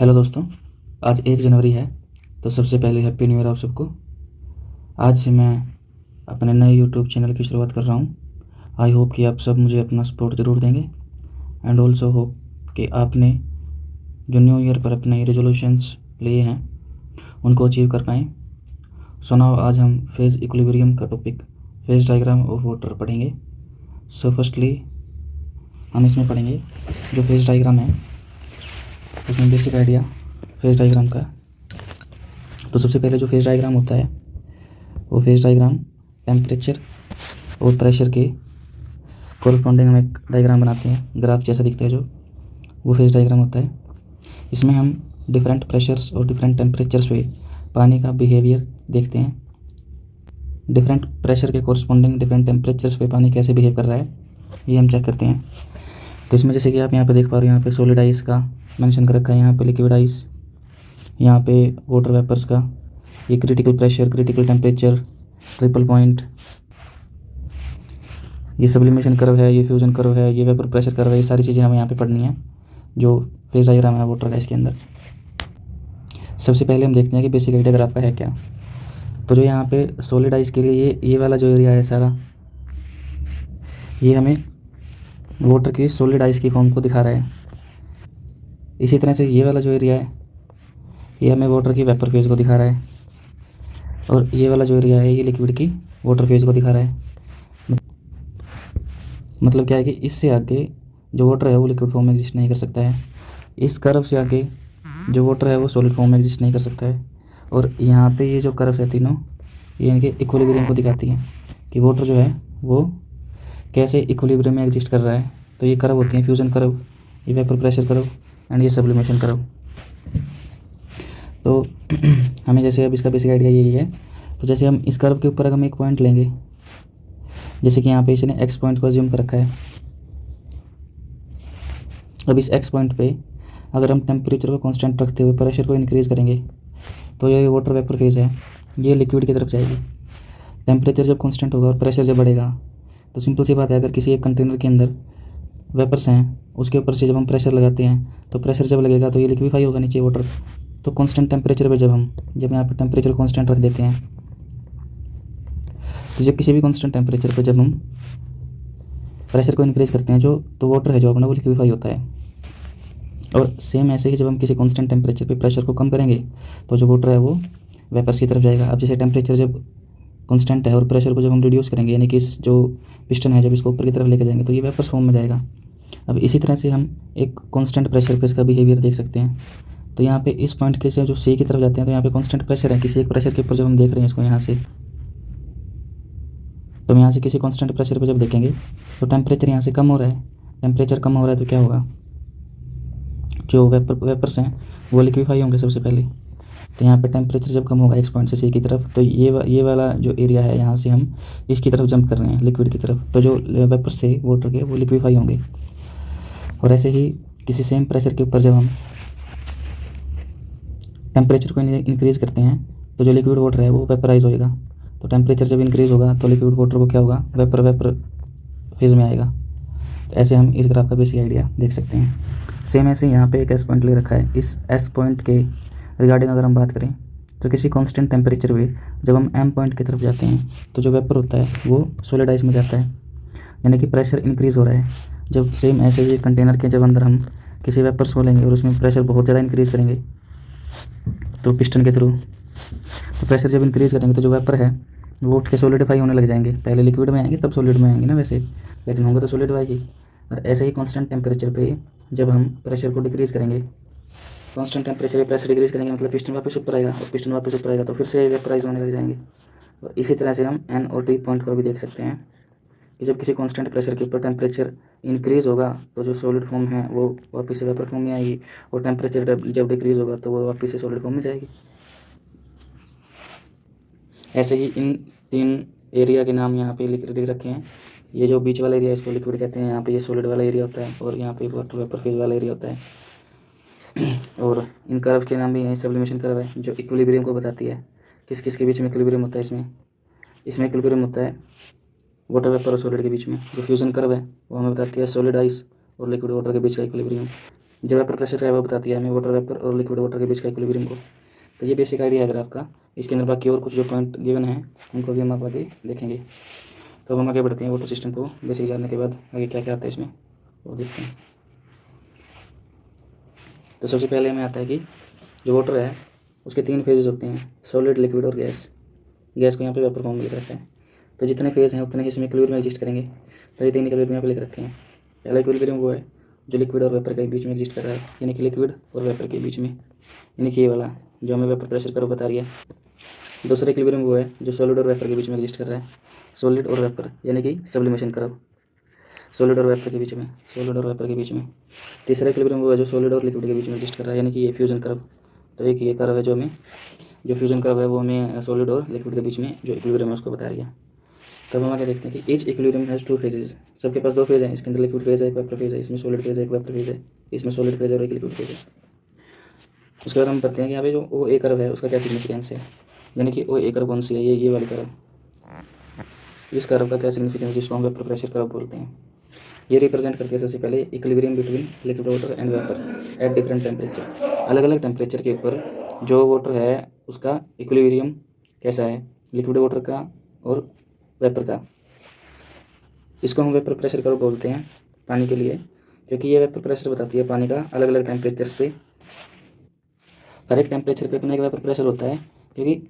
Hello दोस्तों, आज 1 जनवरी है। तो सबसे पहले हैप्पी न्यू ईयर आप सबको। आज से मैं अपने नए यूट्यूब चैनल की शुरुआत कर रहा हूँ। आई होप कि आप सब मुझे अपना सपोर्ट ज़रूर देंगे एंड ऑल्सो होप कि आपने जो न्यू ईयर पर अपने रेजोल्यूशंस लिए हैं उनको अचीव कर पाएँ। सो नाउ आज हम फेज़ इक्विलिब्रियम का topic phase diagram of water पढ़ेंगे। सो फर्स्टली हम इसमें पढ़ेंगे जो फेज़ डायग्राम है उसमें बेसिक आइडिया फेज़ डायग्राम का। तो सबसे पहले जो फेज़ डायग्राम होता है वो फेज़ डायग्राम टेम्परेचर और प्रेशर के कोरस्पॉन्डिंग हम एक डायग्राम बनाते हैं, ग्राफ जैसा दिखता है जो, वो फेज़ डायग्राम होता है। इसमें हम डिफरेंट प्रेशर्स और डिफरेंट टेम्परेचर्स पे पानी का बिहेवियर देखते हैं। डिफरेंट प्रेशर के कोरस्पॉन्डिंग डिफरेंट टेम्परेचर्स पे पानी कैसे बिहेव कर रहा है ये हम चेक करते हैं। तो इसमें जैसे कि आप यहाँ पे देख पा रहे हो, यहाँ पे सॉलिड आइस का मेंशन कर रखा है, यहाँ पे लिक्विड आइस, यहाँ पे वाटर वेपर्स का, ये critical pressure, critical temperature, triple point, ये सब्लिमेशन कर्व है, ये फ्यूजन कर्व है, ये वेपर प्रेशर कर्व है। ये सारी चीज़ें हमें यहाँ पे पढ़नी है जो फेज डायग्राम है वाटर का इसके अंदर। सबसे पहले हम देखते हैं कि बेसिक आइडिया ग्राफ का है क्या। तो जो यहाँ पे सॉलिड आइस के लिए ये वाला जो एरिया है सारा, ये हमें वाटर की सॉलिड आइस की फॉर्म को दिखा रहा है। इसी तरह से ये वाला जो एरिया है ये हमें वाटर की वेपर फेज को दिखा रहा है, और ये वाला जो एरिया है ये लिक्विड की वाटर फेज को दिखा रहा है। मतलब क्या है कि इससे आगे जो वाटर है वो लिक्विड फॉर्म में एग्जिस्ट नहीं कर सकता है, इस कर्व से आगे जो वाटर है वो सॉलिड फॉर्म में एग्जिस्ट नहीं कर सकता है। और यहाँ पे ये जो कर्व्स है तीनों, ये इनके इक्विलिब्रियम को दिखाती हैं कि वाटर जो है वो कैसे इक्विलिब्रियम में एग्जिस्ट कर रहा है। तो ये कर्व होती हैं फ्यूजन कर्व, ये वेपर प्रेशर कर्व एंड ये सब्लिमेशन कर्व। तो हमें जैसे अब इसका बेसिक आइडिया यही है। तो जैसे हम इस कर्व के ऊपर अगर हम एक पॉइंट लेंगे, जैसे कि यहाँ पे इसने एक्स पॉइंट को अज्यूम कर रखा है। अब इस एक्स पॉइंट पे अगर हम टेम्परेचर को कांस्टेंट रखते हुए प्रेशर को इंक्रीज़ करेंगे तो ये वाटर वेपर फेज है, ये लिक्विड की तरफ जाएगी। टेम्परेचर जब कांस्टेंट होगा और प्रेशर जब बढ़ेगा तो सिंपल सी बात है, अगर किसी एक कंटेनर के अंदर वेपर्स हैं उसके ऊपर से जब हम प्रेशर लगाते हैं तो प्रेशर जब लगेगा तो ये लिक्विफाई होगा नीचे वाटर। तो कांस्टेंट टेम्परेचर पे जब यहाँ पे टेम्परेचर कांस्टेंट रख देते हैं, तो जब किसी भी कांस्टेंट टेम्परेचर पे जब हम प्रेशर को इंक्रीज़ करते हैं तो वाटर है जो अपना वो लिक्विफाई होता है। और सेम ऐसे ही जब हम किसी कांस्टेंट टेम्परेचर पे प्रेशर को कम करेंगे तो जो वाटर है वो वेपर्स की तरफ जाएगा। अब जैसे टेम्परेचर जब कांस्टेंट है और प्रेशर को जब हम रिड्यूस करेंगे, यानी कि इस जो पिस्टन है जब इसको ऊपर की तरफ लेकर जाएंगे तो ये वेपर्स फॉर्म में जाएगा। अब इसी तरह से हम एक कांस्टेंट प्रेशर पे इसका बिहेवियर देख सकते हैं। तो यहाँ पे इस पॉइंट के से जो सी की तरफ जाते हैं तो यहाँ पे कांस्टेंट प्रेशर है, किसी एक प्रेशर के ऊपर जब हम देख रहे हैं इसको यहाँ से, तो हम यहाँ से किसी कांस्टेंट प्रेशर पे जब देखेंगे तो टेम्परेचर यहाँ से कम हो रहा है। टेम्परेचर कम हो रहा है तो क्या होगा, जो वेपर्स हैं वो लिक्विफाई होंगे सबसे पहले। तो यहाँ पे टेम्परेचर जब कम होगा एक्स पॉइंट से सी की तरफ, तो ये वाला जो एरिया है यहाँ से हम इसकी तरफ जंप कर रहे हैं लिक्विड की तरफ, तो जो वेपर्स से वाटर के वो लिक्विफाई होंगे। और ऐसे ही किसी सेम प्रेशर के ऊपर जब हम टेम्परेचर को इंक्रीज़ करते हैं तो जो लिक्विड वाटर है वो वेपराइज होएगा। तो टेम्परेचर जब इंक्रीज़ होगा तो लिक्विड वाटर को क्या होगा, वेपर फेज में आएगा। तो ऐसे हम इस ग्राफ का बेसिक आइडिया देख सकते हैं। सेम ऐसे यहाँ पे एक एस पॉइंट ले रखा है। इस एस पॉइंट के रिगार्डिंग अगर हम बात करें तो किसी कांस्टेंट टेम्परेचर पे जब हम एम पॉइंट की तरफ जाते हैं तो जो वेपर होता है वो सॉलिड आइस में जाता है, यानी कि प्रेशर इंक्रीज़ हो रहा है। जब सेम ऐसे ही कंटेनर के जब अंदर हम किसी वेपर्स को लेंगे और उसमें प्रेशर बहुत ज़्यादा इंक्रीज़ करेंगे तो पिस्टन के थ्रू, तो प्रेशर जब इंक्रीज़ करेंगे तो जो वेपर है वो उठ के सॉलिडिफाई होने लग जाएंगे। पहले लिक्विड में आएंगे तब सॉलिड में आएंगे ना वैसे, लेकिन होंगे तो सॉलिडिफाई ही। और ऐसे ही कांस्टेंट टेम्परेचर पे जब हम प्रेशर को डिक्रीज़ करेंगे, कांस्टेंट टेम्परेचर पे प्रेशर डिक्रीज़ करेंगे मतलब पिस्टन वापस ऊपर आएगा, और पिस्टन वापस ऊपर आएगा तो फिर से वेपराइज होने लग जाएंगे। और इसी तरह से हम एन और टी पॉइंट को भी देख सकते हैं कि जब किसी कांस्टेंट प्रेशर के ऊपर टेम्परेचर इंक्रीज़ होगा तो जो सॉलिड फॉर्म है वो वापस से वेपर फॉर्म में आएगी, और टेम्परेचर जब डिक्रीज़ होगा तो वो वापस से सॉलिड फॉर्म में जाएगी। ऐसे ही इन 3 एरिया के नाम यहाँ पे लिख रखे हैं। ये जो बीच वाला एरिया इसको लिक्विड कहते हैं, यहाँ पे ये सॉलिड वाला एरिया होता है, और यहाँ पे वाटर वेपर फेज वाला एरिया होता है। और इन कर्व के नाम भी यही सब्लिमेशन कर्व है जो इक्विलिब्रियम को बताती है, किस किस के बीच में इक्विलिब्रियम होता है। इसमें इक्विलिब्रियम होता है वाटर वेपर और सॉलिड के बीच में। जो फ्यूजन कर्व है वो हमें बताती है सॉलिड आइस और लिक्विड वाटर के बीच का इक्विलिब्रियम। जो वेपर प्रेशर है वो बताती है हमें वाटर वेपर और लिक्विड वाटर के बीच का इक्विलिब्रियम को। तो ये बेसिक आइडिया है अगर आपका। इसके अंदर बाकी और कुछ जो पॉइंट गिवन है उनको भी हम आप आगे देखेंगे। तो हम आगे बढ़ते हैं वाटर सिस्टम को बेसिक जानने के बाद आगे क्या क्या आता है इसमें वो देखते हैं। तो सबसे पहले हमें आता है कि जो वाटर है उसके 3 फेजेस होते हैं, सॉलिड, लिक्विड और गैस। गैस को यहाँ पे वेपर फॉर्म में लिख रखा है। तो जितने फेज हैं उतने ही इसमें इक्विलिब्रियम एग्जिस्ट करेंगे। तो ये 3 इक्विलिब्रियम यहाँ पे लिख रखे हैं। पहला इक्विलिब्रियम वो है जो लिक्विड और वेपर के बीच में एग्जिस्ट कर रहा है, यानी कि लिक्विड और वेपर के बीच में, यानी कि ये वाला जो हमें वेपर प्रेशर कर्व बता रही है। दूसरा इक्विलिब्रियम वो है जो सॉलिड और वेपर के बीच में एग्जिस्ट कर रहा है, सॉलिड और वेपर यानी कि सब्लिमेशन कर्व, सॉलिड और वेपर के बीच में, सॉलिड और वेपर के बीच में। तीसरा इक्विलिब्रियम वो है जो सॉलिड और लिक्विड के बीच में एग्जिस्ट कर रहा है, यानी कि ये फ्यूजन कर्व। तो एक ये कर्व है जो हमें, जो फ्यूजन कर्व है वो हमें सॉलिड और लिक्विड के बीच में जो इक्विलिब्रियम है उसको बता रही है। तब हम आगे देखते हैं कि ईच इक्विलिब्रियम हैज़ 2 फेजेस। सबके पास 2 फेज हैं। इसके अंदर लिक्विड फेज है, एक वेपर फेज है, इसमें सॉलिड फेज है, एक वेपर फेज है, इसमें सॉलिड फेज है और एक लिक्विड फेज है। उसके बाद हम पढ़ते हैं कि यहाँ पे जो ओ ए कर्व है उसका क्या सिग्निफिकेंस है, यानी कि ओ ए कर्व कौन सी है, ये वाली कर्व। इस कर्व का क्या सिग्निफिकेंस, जिसको हम वेपर प्रेशर कर्व बोलते हैं। ये रिप्रेजेंट करती है सबसे पहले equilibrium between liquid water and vapour at different temperature. अलग अलग टेम्परेचर के ऊपर जो वाटर है उसका इक्विलिब्रियम कैसा है, लिक्विड वाटर का और वेपर का। इसको हम वेपर प्रेशर कर्व बोलते हैं पानी के लिए, क्योंकि ये वेपर प्रेशर बताती है पानी का अलग अलग टेम्परेचर्स पे। हर एक टेम्परेचर पे अपना एक वेपर प्रेशर होता है, क्योंकि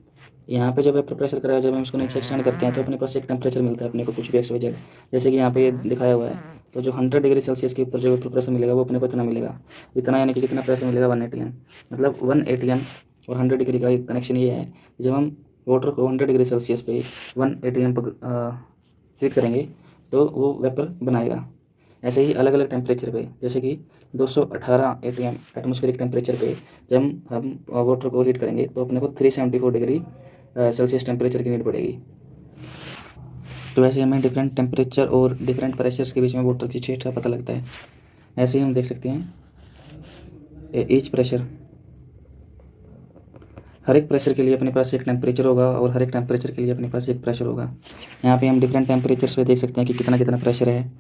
यहाँ पे जो वेपर प्रेशर कराया जब हम इसको नीचे एक्सटेंड करते हैं तो अपने पास एक टेम्परेचर मिलता है अपने को, कुछ भी एक्स वाई जेड। जैसे कि यहाँ पे ये दिखाया हुआ है, तो जो 100 डिग्री सेल्सियस के ऊपर जो वेपर प्रेशर मिलेगा वो अपने को इतना मिलेगा, इतना यानी कि कितना प्रेशर मिलेगा 1 atm। मतलब 1 atm और 100 डिग्री का कनेक्शन ये है, जब हम वाटर को 100 डिग्री सेल्सियस पे 1 atm पर हीट करेंगे तो वो वेपर बनाएगा। ऐसे ही अलग अलग टेम्परेचर पे, जैसे कि 218 atm एटमॉस्फेरिक टेम्परेचर पे जब हम वाटर को हीट करेंगे तो अपने को 374 डिग्री सेल्सियस टेम्परेचर की नीड पड़ेगी। तो ऐसे हमें डिफरेंट टेम्परेचर और डिफरेंट प्रेशर्स के बीच में वाटर की स्टेट का पता लगता है। ऐसे ही हम देख सकते हैं ईच प्रेशर, हर एक प्रेशर के लिए अपने पास एक टेम्परेचर होगा और हर एक टेम्परेचर के लिए अपने पास एक प्रेशर होगा। यहाँ पे हम डिफरेंट टेम्परेचर्स पे देख सकते हैं कि कितना कितना प्रेशर है।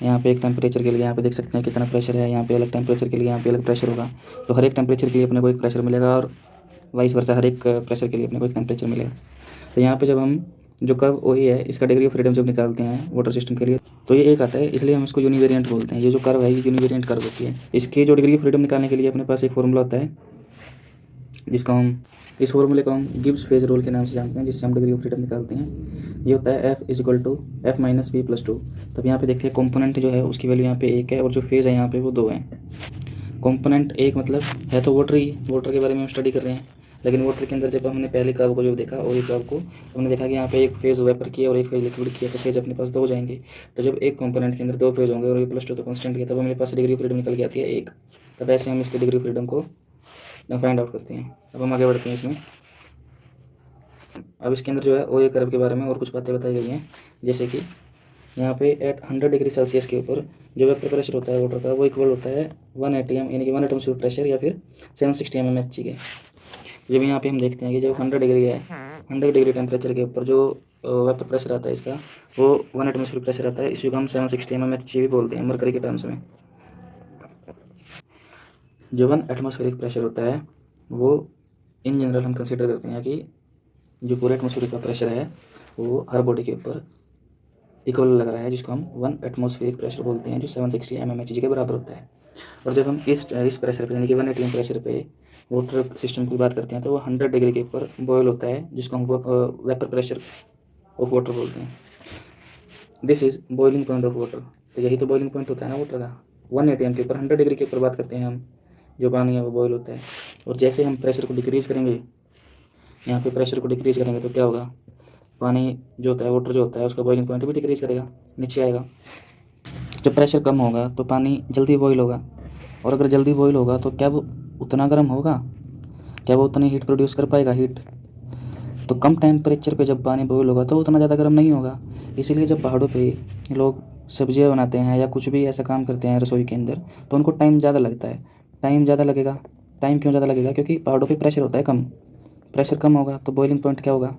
यहाँ पे एक टेम्परेचर के लिए यहाँ पे देख सकते हैं कितना प्रेशर है, यहाँ पे अलग टेम्परेचर के लिए यहाँ पे अलग प्रेशर होगा। तो हर एक टेम्परेचर के लिए अपने को एक प्रेशर मिलेगा और वाइस वर्सा हर एक प्रेशर के लिए अपने को एक टेम्परेचर मिलेगा। तो यहाँ पे जब हम जो कर्व ओ ए है इसका डिग्री ऑफ फ्रीडम जब निकालते हैं वाटर सिस्टम के लिए तो ये एक आता है, इसलिए हम इसको यूनिवेरिएंट बोलते हैं। ये जो कर्व है ये यूनिवेरिएंट कर्व होती है। इसकी जो डिग्री ऑफ फ्रीडम निकालने के लिए अपने पास एक फॉर्मूला होता है, जिसको हम, इस फॉर्मूले को हम गिब्स फेज रूल के नाम से जानते हैं, जिससे हम डिग्री ऑफ फ्रीडम निकालते हैं। ये होता है F = F - V+2। तब यहाँ पे देखते हैं कंपोनेंट जो है उसकी वैल्यू यहाँ पे 1 है और जो फेज़ है यहाँ पे वो 2 है। कंपोनेंट 1 मतलब है तो वाटर ही, वाटर के बारे में हम स्टडी कर रहे हैं। लेकिन वाटर के अंदर जब हमने पहले कर्व को जो देखा और एक कर्व को, तो हमने देखा कि यहाँ पे एक फेज़ वेपर की है और एक फेज़ लिक्विड की है, तो फेज़ अपने पास 2 हो जाएंगे। तो जब एक कंपोनेंट के अंदर 2 फेज़ होंगे और V+2 तो कॉन्स्टेंट की, तब हमारे पास डिग्री ऑफ फ्रीडम निकल के आती है 1। तब ऐसे हम इसकी डिग्री ऑफ फ्रीडम को फाइंड आउट करते हैं। अब हम आगे बढ़ते हैं इसमें। अब इसके अंदर जो है ओ ए कर्व के बारे में और कुछ बातें बताई गई हैं, जैसे कि यहाँ पे एट 100 डिग्री सेल्सियस के ऊपर जो वेपर प्रेशर होता है वाटर का वो इक्वल होता है 1 atm यानी कि 1 एटमॉस्फेरिक प्रेशर या फिर 760 mmHg के। जब यहाँ पे हम देखते हैं कि जब 100 डिग्री है, 100 डिग्री टेम्परेचर के ऊपर जो वेपर प्रेशर आता है इसका वो 1 एटमॉस्फेरिक प्रेशर आता है, इसको हम 760 mmHg भी बोलते हैं मरकरी के टर्म्स में। जो 1 एटमॉस्फेरिक प्रेशर होता है वो इन जनरल हम कंसिडर करते हैं कि जो पूरे एटमॉस्फेरिक का प्रेशर है वो हर बॉडी के ऊपर इक्वल लग रहा है, जिसको हम 1 एटमॉस्फेरिक प्रेशर बोलते हैं, जो 760 mmHg के बराबर होता है। और जब हम इस प्रेशर पे यानी कि 1 atm प्रेशर पे वाटर सिस्टम की बात करते हैं तो वो 100 डिग्री के ऊपर बॉयल होता है, जिसको हम वेपर प्रेशर ऑफ वाटर बोलते हैं। This is boiling point of water. तो यही तो बॉइलिंग पॉइंट होता है ना वाटर का। 1 atm के ऊपर 100 डिग्री के ऊपर बात करते हैं हम, जो पानी है वो बॉयल होता है। और जैसे हम प्रेशर को डिक्रीज़ करेंगे, यहाँ पे प्रेशर को डिक्रीज़ करेंगे तो क्या होगा, पानी जो होता है वाटर जो होता है उसका बॉइलिंग पॉइंट भी डिक्रीज़ करेगा, नीचे आएगा। जब प्रेशर कम होगा तो पानी जल्दी बॉईल होगा, और अगर जल्दी बॉईल होगा तो क्या वो उतना गर्म होगा, क्या वो उतनी हीट प्रोड्यूस कर पाएगा, हीट। तो कम टेम्परेचर पे जब पानी बॉईल होगा तो उतना ज़्यादा गर्म नहीं होगा। इसीलिए जब पहाड़ों पे लोग सब्जियां बनाते हैं या कुछ भी ऐसा काम करते हैं रसोई के अंदर तो उनको टाइम ज़्यादा लगता है। टाइम ज़्यादा लगेगा, टाइम क्यों ज़्यादा लगेगा, क्योंकि पहाड़ों पे प्रेशर होता है कम। प्रेशर कम होगा तो बॉइलिंग पॉइंट क्या होगा,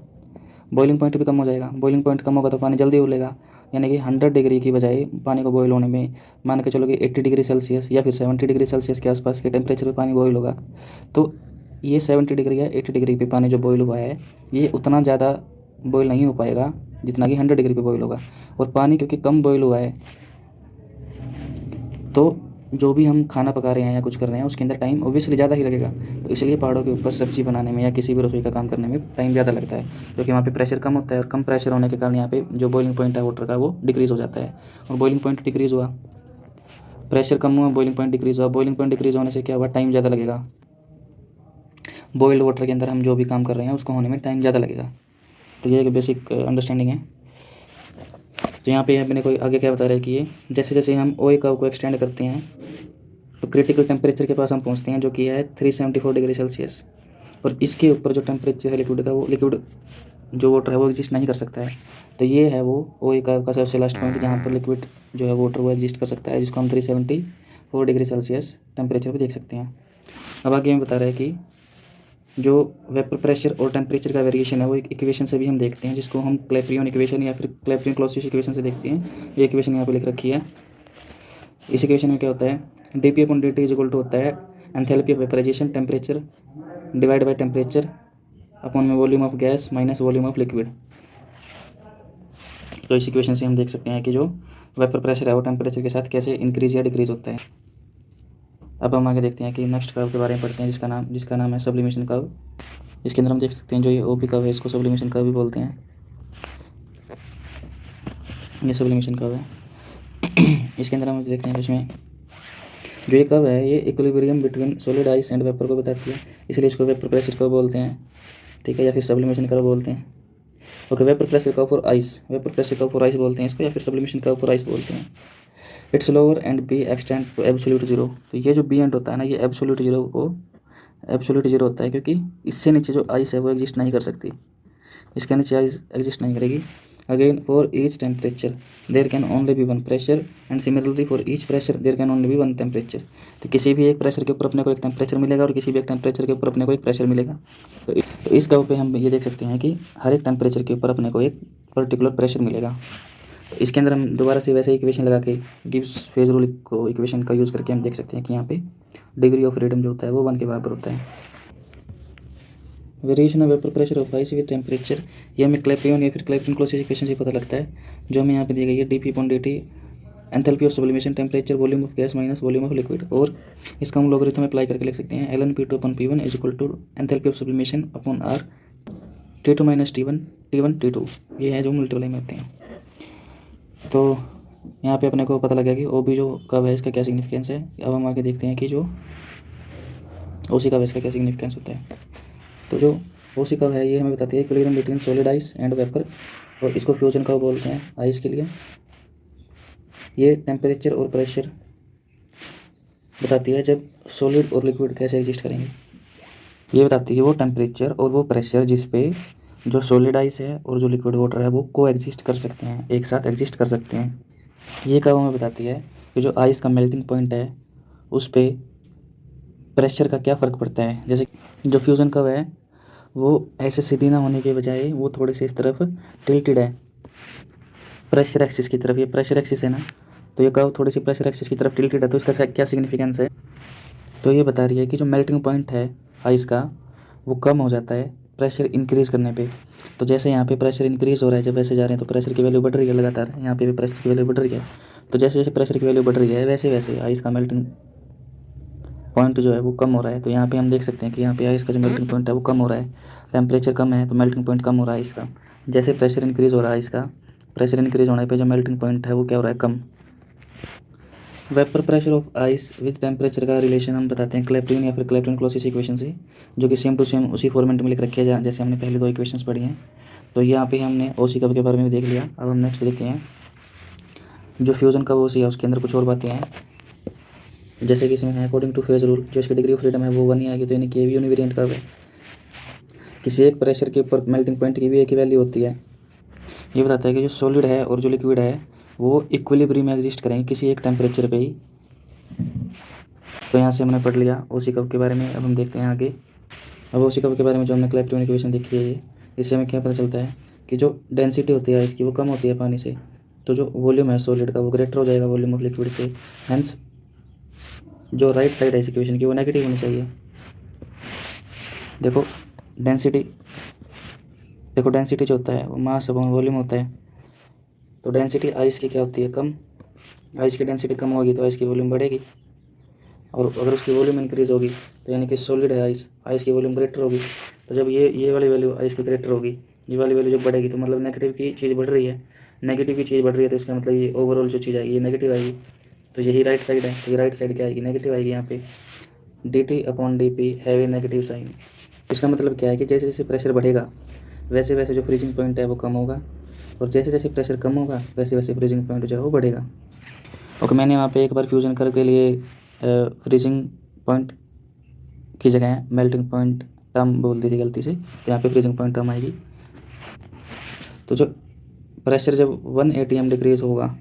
बॉइलिंग पॉइंट भी कम हो जाएगा। बॉइलिंग पॉइंट कम होगा तो पानी जल्दी उबलेगा, यानी कि 100 डिग्री की बजाय पानी को बॉयल होने में मान के चलो कि 80 डिग्री सेल्सियस या फिर 70 डिग्री सेल्सियस के आसपास के टेम्परेचर पे पानी बॉयल होगा। तो ये 70 डिग्री या 80 डिग्री पे पानी जो बॉयल हुआ है ये उतना ज़्यादा बॉयल नहीं हो पाएगा जितना कि 100 डिग्री पे बॉयल होगा। और पानी क्योंकि कम बॉयल हुआ है तो जो भी हम खाना पका रहे हैं या कुछ कर रहे हैं उसके अंदर टाइम ऑब्वियसली ज़्यादा ही लगेगा। तो इसलिए पहाड़ों के ऊपर सब्ज़ी बनाने में या किसी भी रसोई का काम करने में टाइम ज़्यादा लगता है, क्योंकि वहाँ पे प्रेशर कम होता है और कम प्रेशर होने के कारण यहाँ पे जो बॉइलिंग पॉइंट है वाटर का वो डिक्रीज़ हो जाता है। और बॉइलिंग पॉइंट डिक्रीज़ हुआ, प्रेशर कम हुआ, बॉइलिंग पॉइंट डिक्रीज़ हुआ। बॉइलिंग पॉइंट डिक्रीज़ होने से क्या हुआ, टाइम ज़्यादा लगेगा। बॉइल्ड वाटर के अंदर हम जो भी काम कर रहे हैं उसको होने में टाइम ज़्यादा लगेगा। तो ये एक बेसिक अंडरस्टैंडिंग है। तो यहाँ पे अपने को आगे क्या बता रहा है कि ये जैसे जैसे हम ओए कर्व को एक्सटेंड करते हैं तो क्रिटिकल टेम्परेचर के पास हम पहुँचते हैं, जो कि है 374 डिग्री सेल्सियस। और इसके ऊपर जो टेम्परेचर है लिक्विड का, वो लिक्विड जो वाटर है वो एग्जिस्ट नहीं कर सकता है। तो ये है वो ओए कर्व का सबसे लास्ट पॉइंट जहाँ पर लिक्विड जो है वाटर वो एग्जिस्ट कर सकता है, जिसको हम 374 डिग्री सेल्सियस टेम्परेचर पर देख सकते हैं। अब आगे हमें बता रहा है कि जो वेपर प्रेशर और टेम्परेचर का वेरिएशन है वो एक इक्वेशन से भी हम देखते हैं, जिसको हम क्लैपेरियन इक्वेशन या फिर क्लैपेरियन-क्लॉसियस इक्वेशन से देखते हैं। ये इक्वेशन यहाँ पे लिख रखी है। इस इक्वेशन में क्या होता है, dp/dt इज इक्वल टू होता है enthalpy of vaporization temperature divide by temperature upon में volume of gas minus volume of liquid. तो इस इक्वेशन से हम देख सकते हैं कि जो वेपर प्रेशर है वो टेम्परेचर के साथ कैसे इंक्रीज या डिक्रीज होता है। अब हम आगे देखते हैं कि नेक्स्ट कर्व के बारे में पढ़ते हैं, जिसका नाम है सब्लिमेशन कर्व। इसके अंदर हम देख सकते हैं जो ये ओपी कर्व है इसको सब्लिमेशन कर्व भी बोलते हैं। ये सब्लिमेशन कर्व है। इसके अंदर हम देखते हैं इसमें जो ये कर्व है ये equilibrium between solid ice and vapour को बताती है, इसलिए इसको वेपर प्रेशर कर्व बोलते हैं, ठीक है, या फिर सब्लिमेशन कर्व बोलते हैं। Okay, vapour pressure curve for ice, vapour pressure curve for ice बोलते हैं इसको, या फिर सब्लिमेशन कर्व फॉर आइस बोलते हैं। It's lower and be extend to absolute zero. तो ये जो बी एंड होता है ना, ये एब्सोल्यूट जीरो होता है, क्योंकि इससे नीचे जो आइस है वो एग्जिस्ट नहीं कर सकती, इसके नीचे आइस एग्जिस्ट नहीं करेगी। Again for each temperature there can only be one pressure and similarly for each pressure there can only be one temperature. तो किसी भी एक प्रेशर के ऊपर अपने को एक टेम्परेचर मिलेगा और किसी भी एक टेम्परेचर के ऊपर अपने को एक प्रेशर मिलेगा। तो इस कर्व पे हम ये देख सकते हैं कि हर एक टेम्परेचर के ऊपर अपने को एक पर्टिकुलर प्रेशर मिलेगा। तो इसके अंदर हम दोबारा से वैसे इक्वेशन लगा के गिब्स फेज रूल को इक्वेशन का यूज़ करके हम देख सकते हैं कि यहाँ पे डिग्री ऑफ फ्रीडम जो होता है वो 1 के बराबर होता है। Variation of vapour pressure of ice with temperature, ये हमें क्लैपेरियन या फिर क्लैपेरियन-क्लॉसियस इक्वेशन से पता लगता है, जो हमें यहाँ पे दी गई है dp/dt enthalpy of sublimation temperature volume of gas minus volume of liquid. और इसका हम लोगरिथम अप्लाई करके लिख सकते हैं ln/P2/P1 is equal to enthalpy of sublimation upon r T2 minus T1 T2। ये है जो मल्टीप्लाई में होते हैं। तो यहाँ पे अपने को पता लगा कि ओ बी जो कर्व है इसका क्या सिग्निफिकेंस है। अब हम आगे देखते हैं कि जो ओ सी कर्व इसका क्या सिग्निफिकेंस होता है। तो जो ओ सी कर्व है ये हमें बताती है equilibrium between solid ice and vapour, और इसको फ्यूजन कर्व बोलते हैं आइस के लिए। ये टेम्परेचर और प्रेशर बताती है जब सॉलिड और लिक्विड कैसे एग्जिस्ट करेंगे। ये बताती है वो टेम्परेचर और वो प्रेशर जिस पे जो सॉलिड आइस है और जो लिक्विड वाटर है वो को एग्जिस्ट कर सकते हैं, एक साथ एग्जिस्ट कर सकते हैं। ये कर्व हमें बताती है कि जो आइस का मेल्टिंग पॉइंट है उस पे प्रेशर का क्या फ़र्क पड़ता है। जैसे जो फ्यूज़न कर्व है वो ऐसे सीधी ना होने के बजाय वो थोड़ी सी इस तरफ टिल्टेड है प्रेशर एक्सिस की तरफ। ये प्रेशर एक्सिस है ना, तो ये कर्व थोड़ी सी प्रेशर एक्सिस की तरफ टिल्टेड है। तो इसका क्या सिग्निफिकेंस है, तो ये बता रही है कि जो मेल्टिंग पॉइंट है आइस का वो कम हो जाता है प्रेशर इंक्रीज़ करने पे। तो जैसे यहाँ पे प्रेशर इंक्रीज़ हो रहा है, जब ऐसे जा रहे हैं तो प्रेशर की वैल्यू बढ़ रही है लगातार, यहाँ पे भी प्रेशर की वैल्यू बढ़ रही है। तो जैसे जैसे प्रेशर की वैल्यू बढ़ रही है वैसे वैसे आइस का मेल्टिंग पॉइंट जो है वो कम हो रहा है। तो यहाँ पे हम देख सकते हैं कि यहाँ पे आइस का जो मेल्टिंग पॉइंट है वो कम हो रहा है, टेम्परेचर कम है तो मेल्टिंग पॉइंट कम हो रहा है इसका। जैसे प्रेशर इंक्रीज़ हो रहा है इसका, प्रेशर इंक्रीज़ होने पे जो मेल्टिंग पॉइंट है वो क्या हो रहा है, कम। Vapour pressure of ice with temperature का रिलेशन हम बताते हैं क्लैपेरियन या फिर क्लैपेरियन-क्लॉसियस इक्वेशन से, जो कि सेम टू सेम उसी फॉर्मेट में लिख रखे हैं जैसे हमने पहले 2 इक्वेशंस पढ़ी हैं। तो यहाँ पे हमने ओ सी कर्व के बारे में भी देख लिया। अब हम नेक्स्ट देखते हैं जो फ्यूज़न कर्व ओ सी है उसके अंदर कुछ और बातें हैं, जैसे कि इसमें है अकॉर्डिंग टू फेज रूल जो इसकी डिग्री ऑफ फ्रीडम है वो 1 ही आएगी। तो यानी कि भी यूनिवेरिएंट कर्व है, किसी एक प्रेशर के ऊपर मेल्टिंग पॉइंट की भी एक ही वैल्यू होती है। ये बताता है कि जो सॉलिड है और जो लिक्विड है वो इक्विलिब्रियम में एग्जिस्ट करेंगे किसी एक टेम्परेचर पे ही। तो यहाँ से हमने पढ़ लिया ओ सी कर्व के बारे में। अब हम देखते हैं आगे। अब ओ सी कर्व के बारे में जो हमने क्लैपेरियन इक्वेशन देखी है ये, इससे हमें क्या पता चलता है कि जो डेंसिटी होती है इसकी वो कम होती है पानी से, तो जो वॉल्यूम है सॉलिड का वो ग्रेटर हो जाएगा वॉल्यूम ऑफ लिक्विड से। हेंस जो राइट साइड है इस इक्वेशन की वो नेगेटिव होनी चाहिए। देखो डेंसिटी जो होता है वो मास अपॉन वॉल्यूम होता है। तो डेंसिटी आइस की क्या होती है, कम। आइस की डेंसिटी कम होगी तो आइस की वॉल्यूम बढ़ेगी, और अगर उसकी वॉल्यूम इंक्रीज होगी तो यानी कि सॉलिड है आइस की वॉल्यूम ग्रेटर होगी। तो जब ये वाली वैल्यू आइस की ग्रेटर होगी, ये वाली वैल्यू जब बढ़ेगी तो मतलब नेगेटिव की चीज़ बढ़ रही है, नेगेटिव की चीज़ बढ़ रही है तो इसका मतलब ये ओवरऑल जो चीज़ आएगी ये नेगेटिव आएगी। तो यही राइट साइड है, तो ये राइट साइड क्या आएगी, नेगेटिव आएगी। यहाँ पे dt/dp have a negative sign. इसका मतलब क्या है कि जैसे जैसे प्रेशर बढ़ेगा वैसे वैसे जो फ्रीजिंग पॉइंट है वो कम होगा, और जैसे जैसे प्रेशर कम होगा वैसे वैसे फ्रीजिंग पॉइंट जो है वो बढ़ेगा। ओके, मैंने वहाँ पे एक बार फ्यूजन कर्व के लिए फ्रीजिंग पॉइंट की जगह मेल्टिंग पॉइंट टर्म बोल दी थी गलती से, तो यहाँ पे फ्रीजिंग पॉइंट टर्म आएगी। तो जो प्रेशर जब 1 atm डिक्रीज होगा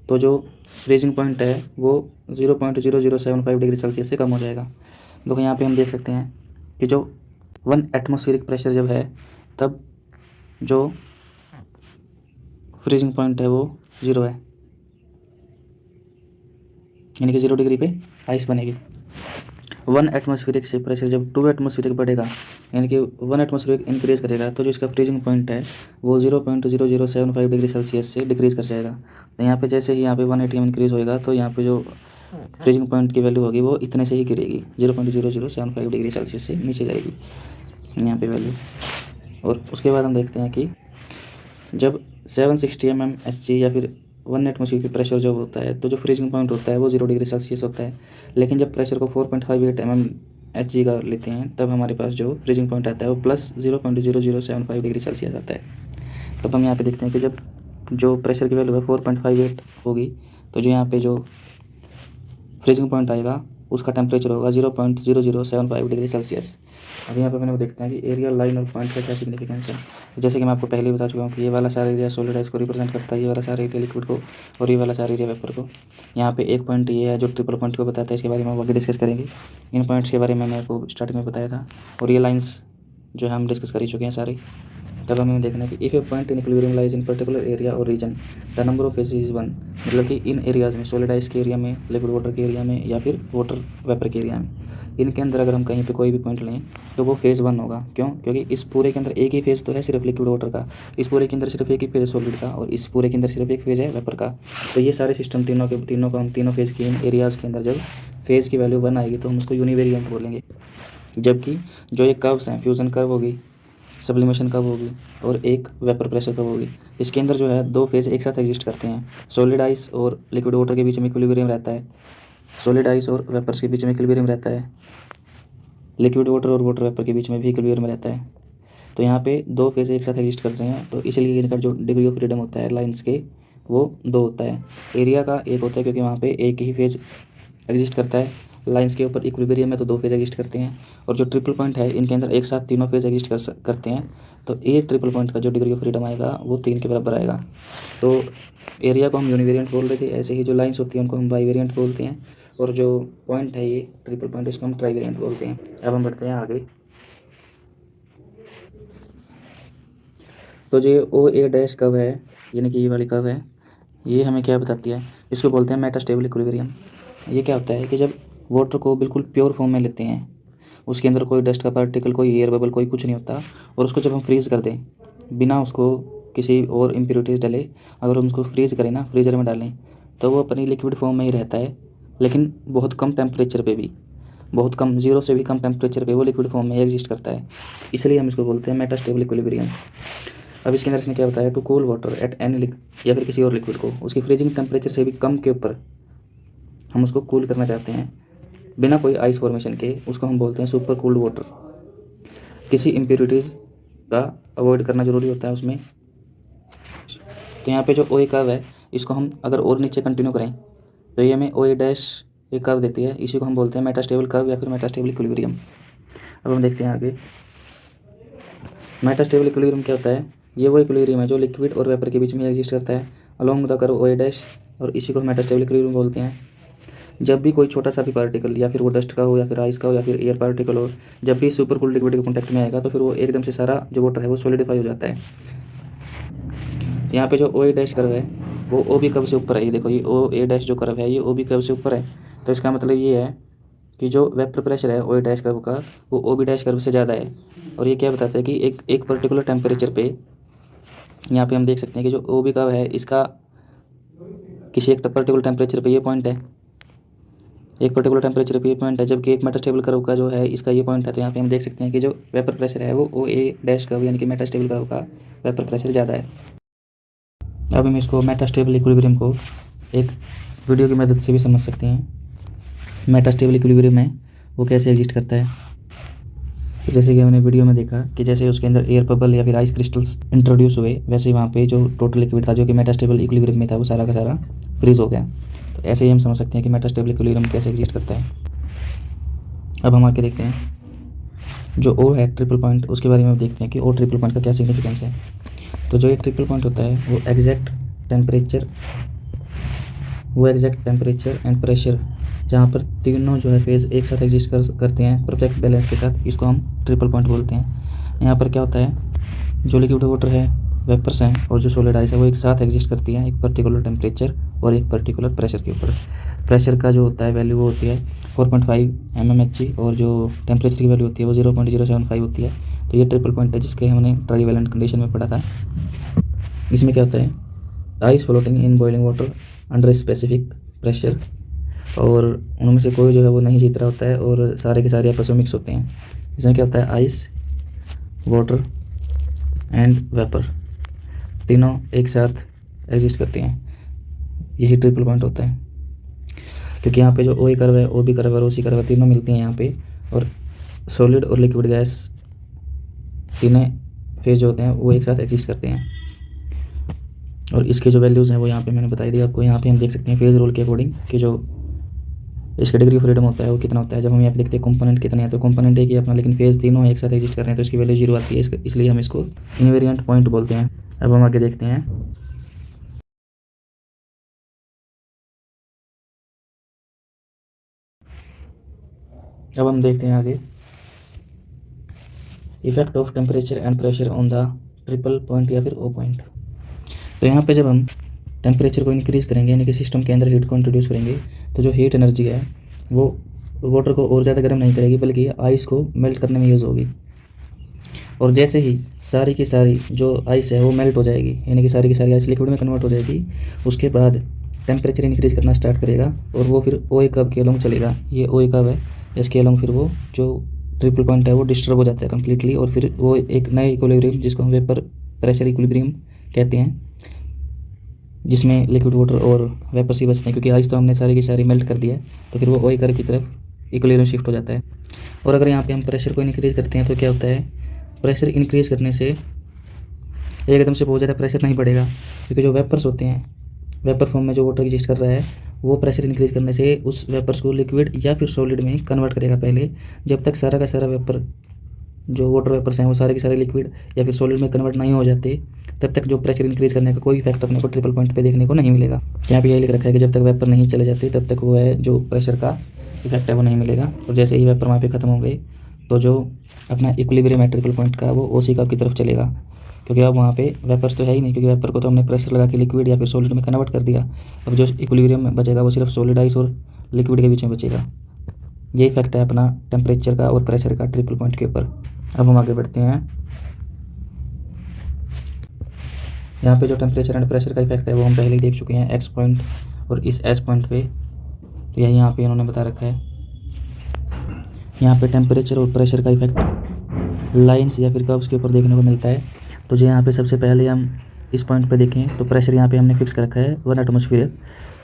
तो जो फ्रीजिंग पॉइंट है वो 0.0075 डिग्री सेल्सियस से कम हो जाएगा। देखो यहाँ पे हम देख सकते हैं कि जो 1 एटमॉस्फेरिक प्रेशर जब है तब जो फ्रीजिंग पॉइंट है वो 0 है, यानी कि 0 डिग्री पे आइस बनेगी। 1 एटमॉस्फेरिक से प्रेशर जब 2 एटमॉस्फेरिक बढ़ेगा, यानी कि 1 एटमॉस्फेरिक इंक्रीज करेगा तो जो इसका फ्रीजिंग पॉइंट है वो 0.0075 डिग्री सेल्सियस से डिक्रीज़ कर जाएगा। तो यहाँ पे जैसे ही यहाँ पे 1 atm इंक्रीज़ होएगा तो यहाँ पे जो फ्रीजिंग पॉइंट की वैल्यू होगी वो इतने से ही गिरेगी, 0.0075 डिग्री सेल्सियस से नीचे जाएगी यहाँ पे वैल्यू। और उसके बाद हम देखते हैं कि जब 760 mm Hg या फिर 1 एटमॉस्फेयर की प्रेशर जो होता है तो जो फ्रीजिंग पॉइंट होता है वो 0 डिग्री सेल्सियस होता है। लेकिन जब प्रेशर को 4.58 mm Hg का लेते हैं तब हमारे पास जो फ्रीजिंग पॉइंट आता है वो प्लस 0.0075 डिग्री सेल्सियस आता है। तब हम यहाँ पे देखते हैं कि जब जो प्रेशर की वैल्यू है 4.58 होगी तो जो यहाँ पे जो फ्रीजिंग पॉइंट आएगा उसका टेम्परेचर होगा 0.0075 डिग्री सेल्सियस। अब यहाँ पे मैंने वो देखते हैं कि एरिया, लाइन और पॉइंट का क्या सिग्निफिकेंस है। जैसे कि मैं आपको पहले ही बता चुका हूँ कि ये वाला सारा एरिया सॉलिड है, इसको रिप्रेजेंट करता है, ये वाला सारा एरिया लिक्विड को, और ये वाला सारा एरिया वेपर को। यहाँ पे एक पॉइंट ये है जो ट्रिपल पॉइंट को बताता है, इसके बारे में हम आगे डिस्कस करेंगे। इन पॉइंट्स के बारे में मैंने आपको स्टार्टिंग में बताया था, और ये लाइन्स जो है हम डिस्कस कर ही चुके हैं सारे। तब हमें देखना है कि if a point in equilibrium lies in particular area और region the number of phases is 1, मतलब कि इन एरियाज़ में, सॉलिड आइस के एरिया में, लिक्विड वाटर के एरिया में या फिर वाटर वेपर के एरिया में, इनके अंदर अगर हम कहीं पे कोई भी पॉइंट लें तो वो फेज़ 1 होगा। क्यों? क्योंकि इस पूरे के अंदर एक ही फेज़ तो है सिर्फ लिक्विड वाटर का, इस पूरे के अंदर सिर्फ एक ही फेज़ है सॉलिड का, और इस पूरे के अंदर सिर्फ एक फेज़ है वेपर का। तो ये सारे सिस्टम तीनों को हम तीनों फेज़ के एरियाज़ के अंदर जब फेज़ की वैल्यू 1 आएगी तो हम उसको यूनिवेरिएंट बोलेंगे। जबकि जो ये कर्व्स हैं, फ्यूज़न कर्व होगी, सब्लिमेशन कब होगी, और एक वेपर प्रेशर कब होगी, इसके अंदर जो है दो फेज़ एक साथ एग्जिस्ट करते हैं। सॉलिड आइस और लिक्विड वाटर के बीच में इक्विलिब्रियम रहता है, सॉलिड आइस और वेपर्स के बीच में इक्विलिब्रियम रहता है, लिक्विड वाटर और वाटर वेपर के बीच में भी इक्विलिब्रियम रहता है। तो यहाँ पे दो फेज़ एक साथ एग्जिस्ट कर रहे हैं, तो इसलिए इनका जो डिग्री ऑफ फ्रीडम होता है लाइन्स के वो 2 होता है। एरिया का 1 होता है क्योंकि वहाँ पे एक ही फेज़ एग्जिस्ट करता है, लाइन्स के ऊपर इक्विलिब्रियम में तो 2 फेज़ एग्जिस्ट करते हैं, और जो ट्रिपल पॉइंट है इनके अंदर एक साथ तीनों फेज़ एग्जिस्ट करते हैं। तो ये ट्रिपल पॉइंट का जो डिग्री ऑफ फ्रीडम आएगा वो 3 के बराबर आएगा। तो एरिया को हम यूनिवेरिएंट बोल रहे थे, ऐसे ही जो लाइन्स होती हैं उनको हम बाईवेरिएंट बोलते हैं, और जो पॉइंट है ये ट्रिपल पॉइंट इसको हम ट्राईवेरिएंट बोलते हैं। अब हम बढ़ते हैं आगे। तो जो OA' कर्व है, यानी कि ये वाली कर्व है, ये हमें क्या बताती है, इसको बोलते हैं मेटास्टेबल इक्विलिब्रियम। ये क्या होता है कि जब वाटर को बिल्कुल प्योर फॉर्म में लेते हैं, उसके अंदर कोई डस्ट का पार्टिकल, कोई एयर बबल, कोई कुछ नहीं होता, और उसको जब हम फ्रीज़ कर दें बिना उसको किसी और इम्प्योरिटीज़ डाले, अगर हम उसको फ्रीज़ करें ना, फ्रीज़र में डालें, तो वो अपनी लिक्विड फॉर्म में ही रहता है, लेकिन बहुत कम टेम्परेचर पे भी, बहुत कम, 0 से भी कम टेम्परेचर पे वो लिक्विड फॉर्म में एग्जिस्ट करता है। इसलिए हम इसको बोलते हैं मेटास्टेबल इक्विलिब्रियम। अब इसके अंदर इसने क्या बताया, to cool water at any या फिर किसी और लिक्विड को उसकी फ्रीजिंग टेम्परेचर से भी कम के ऊपर हम उसको कूल करना चाहते हैं बिना कोई आइस फॉर्मेशन के, उसको हम बोलते हैं सुपर कूल्ड वाटर। किसी इम्प्योरिटीज़ का अवॉइड करना ज़रूरी होता है उसमें। तो यहाँ पे जो OA कर्व है इसको हम अगर और नीचे कंटिन्यू करें तो ये हमें OA' एक कर्व देती है, इसी को हम बोलते हैं मेटास्टेबल कर्व या फिर मेटास्टेबल इक्विलिब्रियम। अब हम देखते हैं आगे। मेटास्टेबल इक्विलिब्रियम क्या होता है, ये वो इक्विलिब्रियम है जो लिक्विड और वेपर के बीच में एग्जिस्ट करता है अलोंग द कर्व OA', और इसी को मेटास्टेबल इक्विलिब्रियम बोलते हैं। जब भी कोई छोटा सा भी पार्टिकल, या फिर वो डस्ट का हो या फिर आइस का हो या फिर एयर पार्टिकल हो, जब भी सुपर कूल्ड लिक्विड के कॉन्टैक्ट में आएगा तो फिर वो एकदम से सारा जो वाटर है वो सॉलिडिफाई हो जाता है। यहाँ पे जो ओ ए डैश कर्व है वो ओ बी कर्व से ऊपर है। ये देखो, ये ओ ए डैश जो कर्व है ये ओ बी कर्व से ऊपर है। तो इसका मतलब ये है कि जो वेपर प्रेशर है ओ ए डैश कर्व का वो ओ बी डैश कर्व से ज़्यादा है। और ये क्या बताता है कि एक पर्टिकुलर टेम्परेचर पे, यहाँ पे हम देख सकते हैं कि जो ओ बी कर्व है इसका किसी एक पर्टिकुलर टेम्परेचर पे ये पॉइंट है, एक पर्टिकुलर टेम्परेचर पे ये पॉइंट है, जबकि एक मेटास्टेबल कर्व का जो है इसका ये पॉइंट है। तो यहाँ पे हम देख सकते हैं कि जो वेपर प्रेशर है वो ओ ए डैश कर्व यानी कि मेटास्टेबल कर्व का वेपर प्रेशर ज़्यादा है। अब हम इसको मेटास्टेबल इक्विलिब्रियम को एक वीडियो की मदद से भी समझ सकते हैं। मेटास्टेबल इक्विलिब्रियम है वो कैसे एग्जिस्ट करता है। तो जैसे कि हमने वीडियो में देखा कि जैसे उसके अंदर एयर बबल या फिर आइस क्रिस्टल्स इंट्रोड्यूस हुए, वैसे वहाँ पे जो टोटल लिक्विड था जो कि मेटास्टेबल इक्विलिब्रियम में था वो सारा का सारा फ्रीज हो गया। तो ऐसे ही हम समझ सकते हैं कि मेटास्टेबल इक्विलिब्रियम कैसे एग्जिस्ट करता है। अब हम आके देखते हैं जो ओ है ट्रिपल पॉइंट, उसके बारे में देखते हैं कि ओ ट्रिपल पॉइंट का क्या सिग्निफिकेंस है। तो जो ये ट्रिपल पॉइंट होता है वो एग्जैक्ट टेम्परेचर एंड प्रेशर जहाँ पर तीनों जो है फेज़ एक साथ एग्जिस्ट करते हैं परफेक्ट बैलेंस के साथ, इसको हम ट्रिपल पॉइंट बोलते हैं। यहाँ पर क्या होता है, जो लिक्विड वाटर है, वेपर्स हैं और जो सॉलिड आइस है वो एक साथ एग्जिस्ट करती हैं एक पर्टिकुलर टेम्परेचर और एक पर्टिकुलर प्रेशर के ऊपर। प्रेशर का जो होता है वैल्यू वो होती है 4.5 mmHg और जो टेम्परेचर की वैल्यू होती है वो 0.075 होती है। तो ये ट्रिपल पॉइंट है जिसके हमने ट्राइवैलेंट कंडीशन में पढ़ा था। इसमें क्या होता है, ice floating in boiling water under specific pressure, और उनमें से कोई जो है वो नहीं जीत रहा होता है और सारे के सारे आपस में मिक्स होते हैं। इसमें क्या होता है, आइस, वाटर एंड वेपर तीनों एक साथ एग्जिस्ट करते हैं। यही ट्रिपल पॉइंट होता है क्योंकि यहाँ पे जो ओ ए कर्व है, ओ बी कर्व है और ओ सी कर्व है, तीनों मिलती हैं यहाँ पे, और सॉलिड और लिक्विड गैस तीनों फेज जो होते हैं वो एक साथ एग्जिस्ट करते हैं। और इसके जो वैल्यूज़ हैं वो यहाँ पे मैंने बताई दी आपको। यहाँ पे हम देख सकते हैं फेज रूल के अकॉर्डिंग कि जो इसका डिग्री ऑफ फ्रीडम होता है वो कितना होता है। जब हम यहाँ पे देखते हैं कंपोनेंट कितने हैं, तो कंपोनेंट एक ही अपना, लेकिन फेज तीनों एक साथ एग्जिस्ट कर रहे हैं तो इसकी वैल्यू 0 आती है, इसलिए हम इसको इनवेरिएंट पॉइंट बोलते हैं। अब हम आगे देखते हैं। अब हम देखते हैं आगे effect of temperature and pressure on the triple point या फिर ओ पॉइंट। तो यहाँ पे जब हम टेम्परेचर को इंक्रीज़ करेंगे यानी कि सिस्टम के अंदर हीट को इंट्रोड्यूस करेंगे तो जो हीट एनर्जी है वो वाटर को और ज़्यादा गर्म नहीं करेगी बल्कि आइस को मेल्ट करने में यूज़ होगी। और जैसे ही सारी की सारी जो आइस है वो मेल्ट हो जाएगी यानी कि सारी की सारी आइस लिक्विड में कन्वर्ट हो जाएगी, उसके बाद टेम्परेचर इंक्रीज़ करना स्टार्ट करेगा और वो फिर ओ ए कर्व के अलोंग चलेगा। ये ओ ए कर्व है, इसके अलोंग फिर वो जो ट्रिपल पॉइंट है वो डिस्टर्ब हो जाता है कम्प्लीटली, और फिर वो एक नए इक्विलिब्रियम जिसको हम वेपर प्रेशर इक्विलिब्रियम कहते हैं, जिसमें लिक्विड वाटर और वेपर ही बचते हैं क्योंकि आइस तो हमने सारी की सारी मेल्ट कर दिया है। तो फिर वो ओ ए कर्व की तरफ इक्विलिब्रियम शिफ्ट हो जाता है। और अगर यहाँ पे हम प्रेशर को इंक्रीज़ करते हैं तो क्या होता है, प्रेशर इंक्रीज़ करने से एकदम से बहुत ज़्यादा प्रेशर नहीं बढ़ेगा क्योंकि जो वेपर्स होते हैं, वेपर फॉर्म में जो वाटर एग्जिस्ट कर रहा है वो प्रेशर इंक्रीज़ करने से उस वेपर्स को लिक्विड या फिर सॉलिड में कन्वर्ट करेगा पहले। जब तक सारा का सारा वेपर जो वाटर वेपर्स हैं वो सारे के सारे लिक्विड या फिर सॉलिड में कन्वर्ट नहीं हो जाते तब तक जो प्रेशर इंक्रीज़ करने का कोई इफेक्ट अपने को ट्रिपल पॉइंट पे देखने को नहीं मिलेगा। यहाँ पे यही लिख रखा है कि जब तक वेपर नहीं चले जाते तब तक वो है जो प्रेशर का इफेक्ट है वो नहीं मिलेगा, और जैसे ही वेपर वहाँ पे ख़त्म हो गए तो जो अपना इक्विलिब्रियम है ट्रिपल पॉइंट का वो ओ सी कर्व की तरफ चलेगा क्योंकि अब वहाँ पे वेपर्स तो है ही नहीं, क्योंकि वेपर को तो हमने प्रेशर लगा के लिक्विड या फिर सॉलिड में कन्वर्ट कर दिया। अब जो इक्विलिब्रियम में बचेगा वो सिर्फ सॉलिड आइस और लिक्विड के बीच में बचेगा। ये इफेक्ट है अपना टेम्परेचर का और प्रेशर का ट्रिपल पॉइंट के ऊपर। अब हम आगे बढ़ते हैं। यहाँ पे जो टेम्परेचर एंड प्रेशर का इफेक्ट है वो हम पहले ही देख चुके हैं एक्स पॉइंट और इस एस पॉइंट पे, तो यही यहाँ पे इन्होंने बता रखा है। यहाँ पे टेम्परेचर और प्रेशर का इफेक्ट लाइंस या फिर कर्व्स के ऊपर देखने को मिलता है। तो जो यहाँ पे सबसे पहले हम इस पॉइंट पे देखें तो प्रेशर यहाँ पे हमने फिक्स कर रखा है 1 एटमॉस्फेयर।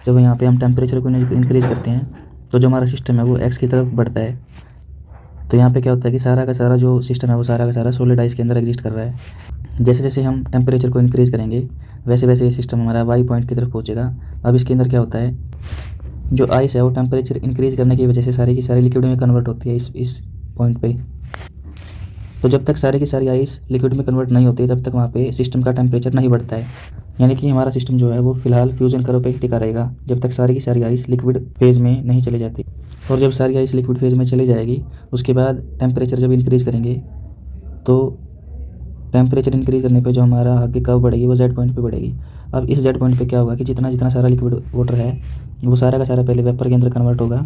जब यहाँ पे हम टेम्परेचर को इंक्रीज़ करते हैं तो जो हमारा सिस्टम है वो एक्स की तरफ बढ़ता है। तो यहाँ पे क्या होता है कि सारा का सारा जो सिस्टम है वो सारा का सारा सॉलिड आइस के अंदर एग्जिस्ट कर रहा है। जैसे जैसे हम टेम्परेचर को इंक्रीज़ करेंगे वैसे वैसे ये सिस्टम हमारा वाई पॉइंट की तरफ पहुँचेगा। अब इसके अंदर क्या होता है, जो आइस है वो टेम्परेचर इंक्रीज़ करने की वजह से सारी की सारी लिक्विड में कन्वर्ट होती है इस पॉइंट पे। तो जब तक सारी की सारी आइस लिक्विड में कन्वर्ट नहीं होती तब तक वहाँ पे सिस्टम का टेम्परेचर नहीं बढ़ता है, यानी कि हमारा सिस्टम जो है वो फिलहाल फ्यूजन कर्व पे टिका रहेगा जब तक सारी की सारी आइस लिक्विड फेज़ में नहीं चली जाती। और जब सारी आइस लिक्विड फेज़ में चली जाएगी उसके बाद टेम्परेचर जब इंक्रीज़ करेंगे तो टेम्परेचर इंक्रीज करने पे जो हमारा आगे कर्व बढ़ेगी वो जेड पॉइंट पे बढ़ेगी। अब इस जेड पॉइंट पे क्या होगा कि जितना जितना सारा लिक्विड वाटर है वो सारा का सारा पहले वेपर के अंदर कन्वर्ट होगा।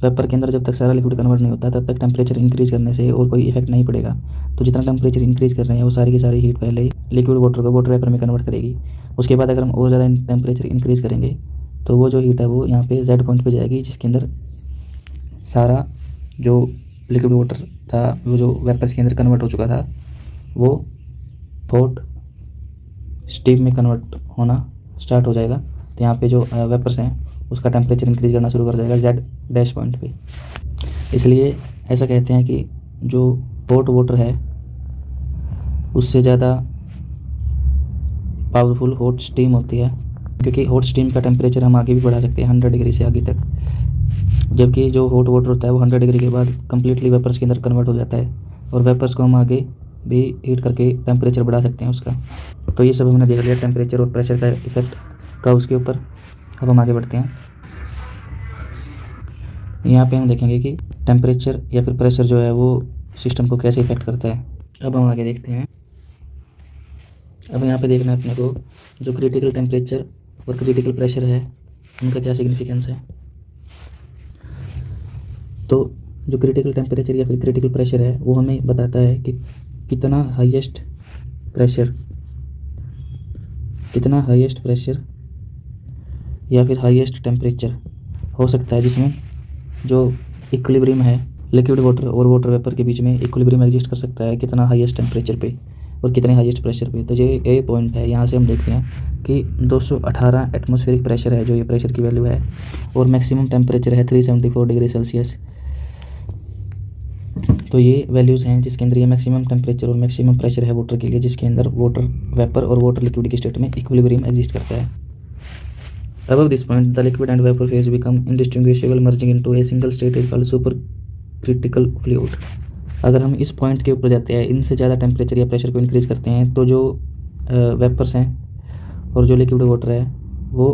वेपर के अंदर जब तक सारा लिक्विड कन्वर्ट नहीं होता तब तक टेम्परेचर इंक्रीज़ करने से और कोई इफेक्ट नहीं पड़ेगा। तो जितना टेम्परेचर इंक्रीज़ कर रहे हैं वो सारी की सारी हीट पहले लिक्विड वाटर को वाटर वेपर में कन्वर्ट करेगी। उसके बाद अगर हम और ज़्यादा टेम्परेचर इंक्रीज़ करेंगे तो वो जो हीट है वो यहाँ पे जेड पॉइंट पे जाएगी, जिसके अंदर सारा जो लिक्विड वाटर था वो जो वेपर्स के अंदर कन्वर्ट हो चुका था वो हॉट स्टीम में कन्वर्ट होना स्टार्ट हो जाएगा। तो यहाँ पे जो वेपर्स हैं उसका टेम्परेचर इंक्रीज़ करना शुरू कर जाएगा जेड डैश पॉइंट पे। इसलिए ऐसा कहते हैं कि जो हॉट वाटर है उससे ज़्यादा पावरफुल हॉट स्टीम होती है, क्योंकि हॉट स्टीम का टेम्परेचर हम आगे भी बढ़ा सकते हैं 100 डिग्री से आगे तक, जबकि जो हॉट वाटर होता है वो 100 डिग्री के बाद कम्प्लीटली वेपर्स के अंदर कन्वर्ट हो जाता है और वेपर्स को हम आगे भी हीट करके टेम्परेचर बढ़ा सकते हैं उसका। तो ये सब हमने देख लिया टेम्परेचर और प्रेशर का इफेक्ट का उसके ऊपर। अब हम आगे बढ़ते हैं। यहाँ पे हम देखेंगे कि टेम्परेचर या फिर प्रेशर जो है वो सिस्टम को कैसे इफेक्ट करता है। अब हम आगे देखते हैं। अब यहाँ पे देखना है अपने को जो क्रिटिकल टेम्परेचर और क्रिटिकल प्रेशर है उनका क्या सिग्निफिकेंस है। तो जो क्रिटिकल टेम्परेचर या फिर क्रिटिकल प्रेशर है वो हमें बताता है कि कितना हाईएस्ट प्रेशर या फिर हाईएस्ट टेम्परेचर हो सकता है जिसमें जो इक्विलिब्रियम है लिक्विड वाटर और वाटर वेपर के बीच में इक्विलिब्रियम एग्जिस्ट कर सकता है कितना हाईएस्ट टेम्परेचर पे और कितने हाईएस्ट प्रेशर पे। तो ये ए पॉइंट है, यहाँ से हम देखते हैं कि 218 एटमॉस्फेरिक प्रेशर है जो ये प्रेशर की वैल्यू है, और मैक्सिमम टेम्परेचर है 374 डिग्री सेल्सियस। तो ये वैल्यूज़ हैं जिसके अंदर ये मैक्सिमम टेम्परेचर और मैक्सिमम प्रेशर है वाटर के लिए, जिसके अंदर वाटर वेपर और वाटर लिक्विड की स्टेट में इक्विलिब्रियम एग्जिस्ट करता है। Above this point, the liquid and vapor phase become indistinguishable, merging into a single state is called supercritical fluid। अगर हम इस पॉइंट के ऊपर जाते हैं, इनसे ज़्यादा टेम्परेचर या प्रेशर को इंक्रीज़ करते हैं, तो जो वेपर्स हैं और जो लिक्विड वाटर है वो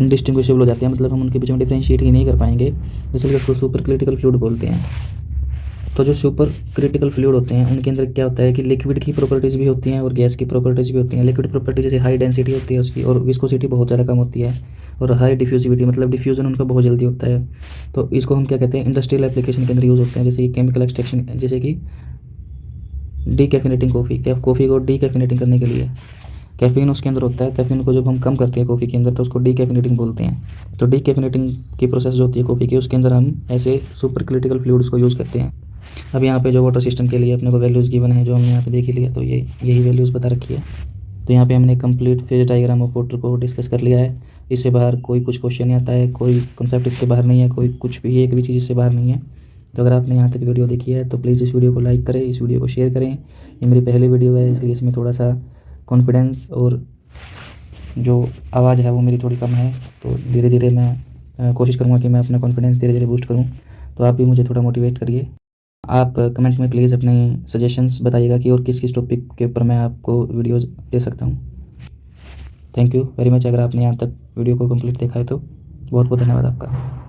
इंडिस्टिंग्विशेबल हो जाते हैं, मतलब हम उनके बीच में डिफ्रेंशिएट ही नहीं कर पाएंगे, इसलिए उसको सुपर क्रिटिकल फ्लूइड बोलते हैं। तो जो सुपर क्रिटिकल फ्लूइड होते हैं उनके अंदर क्या होता है कि लिक्विड की प्रॉपर्टीज़ भी होती हैं और गैस की प्रॉपर्टीज़ भी होती हैं। लिक्विड प्रॉपर्टी जैसे हाई डेंसिटी होती है उसकी, और विस्कोसिटी बहुत ज़्यादा कम होती है, और हाई डिफ्यूजिविटी मतलब डिफ्यूज़न उनका बहुत जल्दी होता है। तो इसको हम क्या कहते हैं, इंडस्ट्रियल एप्लीकेशन के अंदर यूज़ होते हैं, जैसे कि केमिकल एक्सट्रैक्शन, जैसे कि डीकैफिनेटिंग कॉफ़ी को डीकैफिनेटिंग करने के लिए कैफ़ीन उसके अंदर होता है। कैफ़ीन को जब हम कम करते हैं कॉफ़ी के अंदर तो उसको डीकैफिनेटिंग बोलते हैं। तो डीकैफिनेटिंग की प्रोसेस जो होती है कॉफ़ी की, उसके अंदर हम ऐसे सुपर क्रिटिकल फ्लूइड्स को यूज़ करते हैं। अब यहाँ पे जो वाटर सिस्टम के लिए अपने को वैल्यूज़ गिवन है जो हमने यहाँ पे देख ही लिया, तो यही वैल्यूज़ बता रखी है। तो यहाँ पे हमने complete phase diagram of water को डिस्कस कर लिया है। इससे बाहर कोई कुछ क्वेश्चन नहीं आता है, कोई कंसेप्ट इसके बाहर नहीं है, कोई कुछ भी एक भी चीज़ इससे बाहर नहीं है। तो अगर आपने यहाँ तक वीडियो देखी है तो प्लीज़ इस वीडियो को लाइक करें, इस वीडियो को शेयर करें। ये मेरी पहली वीडियो है इसलिए इसमें थोड़ा सा कॉन्फिडेंस और जो आवाज़ है वो मेरी थोड़ी कम है, तो धीरे धीरे मैं कोशिश करूँगा कि मैं अपना कॉन्फिडेंस धीरे धीरे बूस्ट करूँ। तो आप भी मुझे थोड़ा मोटिवेट करिए। आप कमेंट में प्लीज़ अपने सजेशंस बताइएगा कि और किस किस टॉपिक के ऊपर मैं आपको वीडियोज़ दे सकता हूँ। Thank you very much. अगर आपने यहाँ तक वीडियो को कंप्लीट देखा है तो बहुत बहुत धन्यवाद आपका।